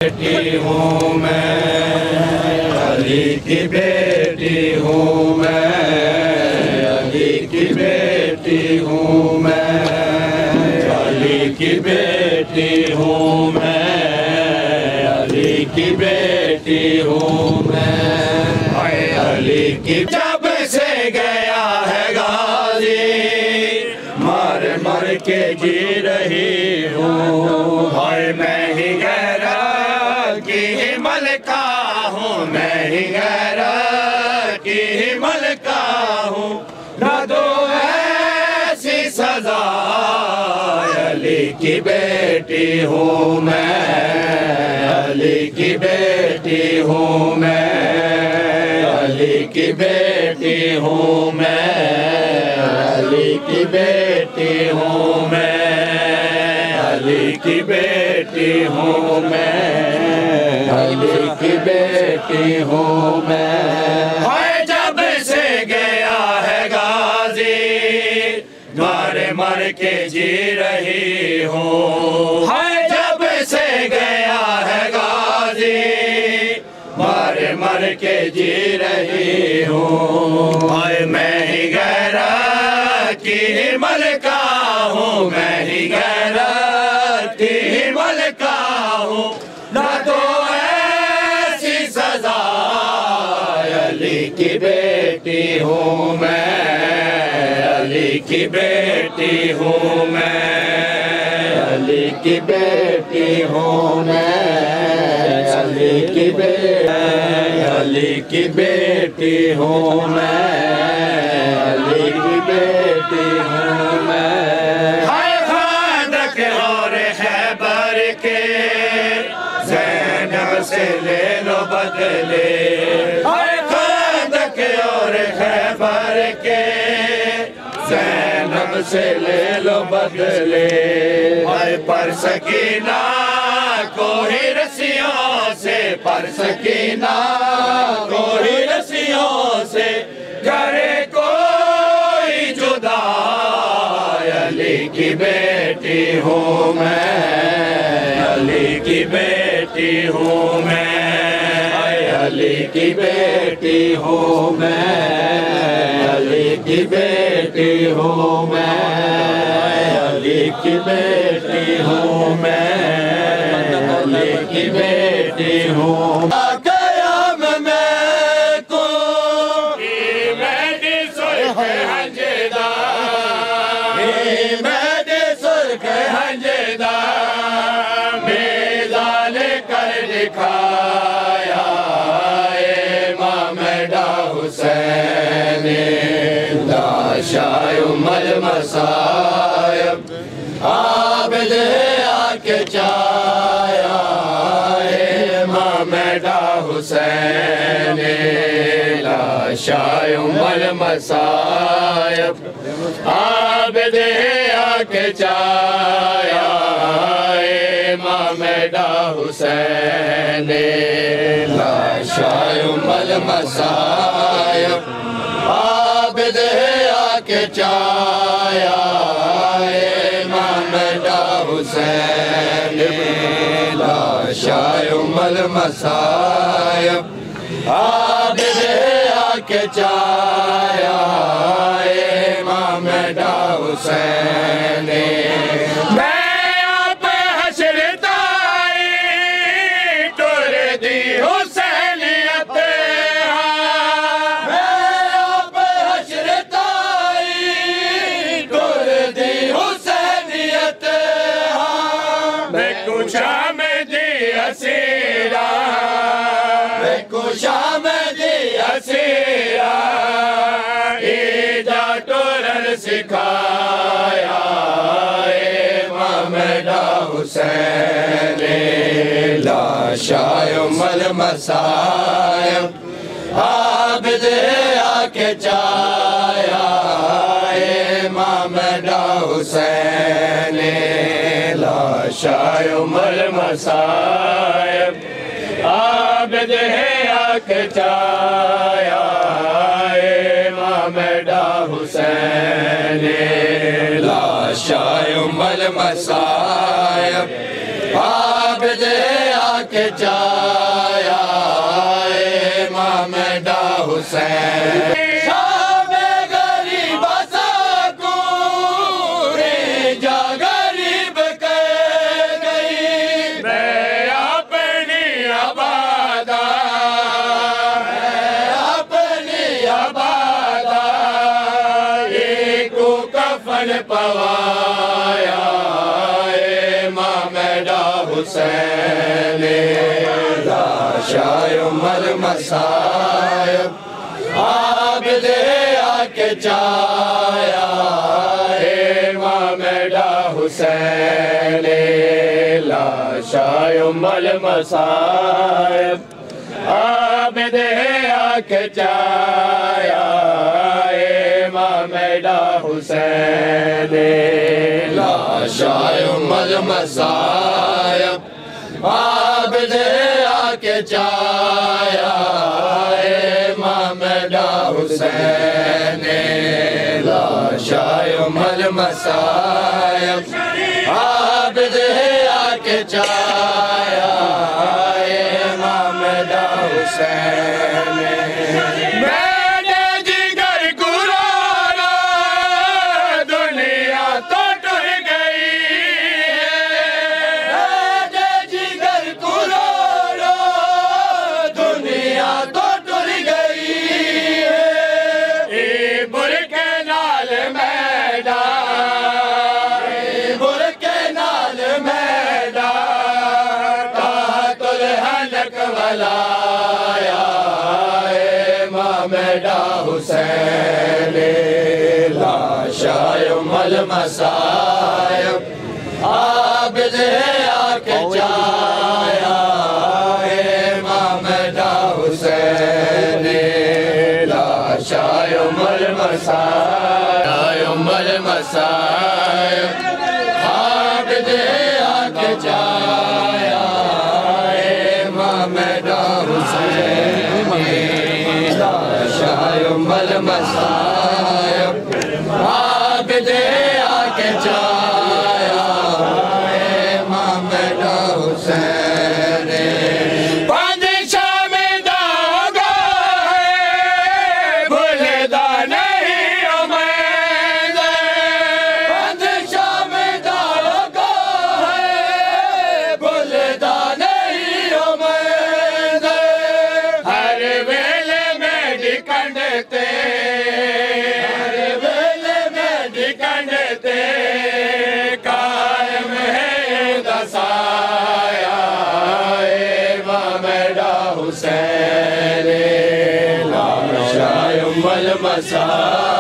बेटी हूँ मैं, अली की बेटी हूँ मैं, अली की बेटी हूँ मैं, अली की बेटी हूँ मैं, अली की बेटी हूँ मैं, अली की। जब से गया है गाजी, मर मर के जी रही हूँ। हाय मैं ही गैरा की मलका हूँ, मैं ही गैरा की मलका हूँ। न दो ऐसी सजा, अली की बेटी हूँ मैं, अली की बेटी हूँ मैं, अली की बेटी हूँ मैं, अली की बेटी हूँ मैं, अली की बेटी हूँ मैं, अली की बेटी हूँ मैं। हाय जब से गया है गाजी, मर मर के जी रही हूँ। हाय जब से गया है गाजी, मर मर के जी रही हूँ। हाय मैं ही गैरा की मलका हूँ, मैं ही गैरा की मलका हूँ। न तो ऐसी सजा, अली की बेटी हूँ मैं, अली की बेटी हूँ मैं, अली की बेटी हूँ मैं, अली की बेटी, अली की बेटी हूँ मैं, अली की बेटी हूँ मैं। हाय खादक और खैबर के, ज़ैनब से ले लो बदले। हाय खादक और खैबर के, ज़ैनब से ले लो बदले। हाय पर सकीना को ही रस्सियों से, पर सकीना को ही रस्सियों से करे कोई जुदा। अली की बेटी हूँ मैं, अली की बेटी हूँ मैं, अली की बेटी हूँ मैं, अली की बेटी हूँ मैं, अली की बेटी हूँ मैं, अली की बेटी हूँ। कयाम मैं को मैंने सुर्ख हंजदा, मैंने सुर्ख हंजदा मेदान कर दिखाया। इमाम हुसैन लाशाय उमल मसायब, आबिद आके चाया। इमाम हुसैन लाशाय उमल मसायब, आबिद आके चाया। इमाम हुसैन लाशाय उमल मसायब, आबिद आके चाया। इमाम हुसैन लाशाय उमल मसायब, आबिद आके चाया। इमाम हुसैन मैं आप हशरताई टुर दी हुसैनियत। मैं आप हशरताई टुर दी हुसैनियत। मैं कुशा में दी असीरा, मैं कुशा में दी असीरा। ईजा टुरन सिखाया। इमाम हुसैन लाशाय उमल मसायब, आबिद आके चाया। इमाम हुसैन लाशाय उमल मसायब, आबिद आके चाया। इमाम हुसैन लाशाय उमल मसायब, आबिद आके चाया इमाम दा हुसैन शाम गरीब साकू जा गरीब कर गई मैं अपनी आबादा को कफन पवाया इमाम दा हुसैन लाशाय उमर मसायब आबिद आके चाया इमाम दा हुसैन लाशाय उमर मसायब आबिद आके चाया इमाम दा हुसैन लाशाय उमर मसायब आबिद आके चाया इमाम दा हुसैन लाशाय उमर मसायब आबिद आके चाया इमाम दा हुसैन मैंने जिगर गुराना दुनिया तो टूट गई मैंने जिगर गुराना दुनिया तो टूट गई बुरके नाल मैडा बुरके नाल मैडा तातुल हलक वलाया इमाम दा हुसैन लाशाय उमर मसायब आबिद आके चाया इमाम दा हुसैन लाशाय उमर मसायब आबिद आके चाया इमाम दा हुसैन लाशाय उमर मसायब आबिद आके चाया इमाम दा हुसैन पांच शाम दा होगा है भूलदा नहीं उमैद पांच शाम दा होगा है भूलदा नहीं उमैद हर वेले में डिकंडते हर वेले में डिकंडते कायम है दसाया इमाम दा हुसैन लाशाय उमर मसायब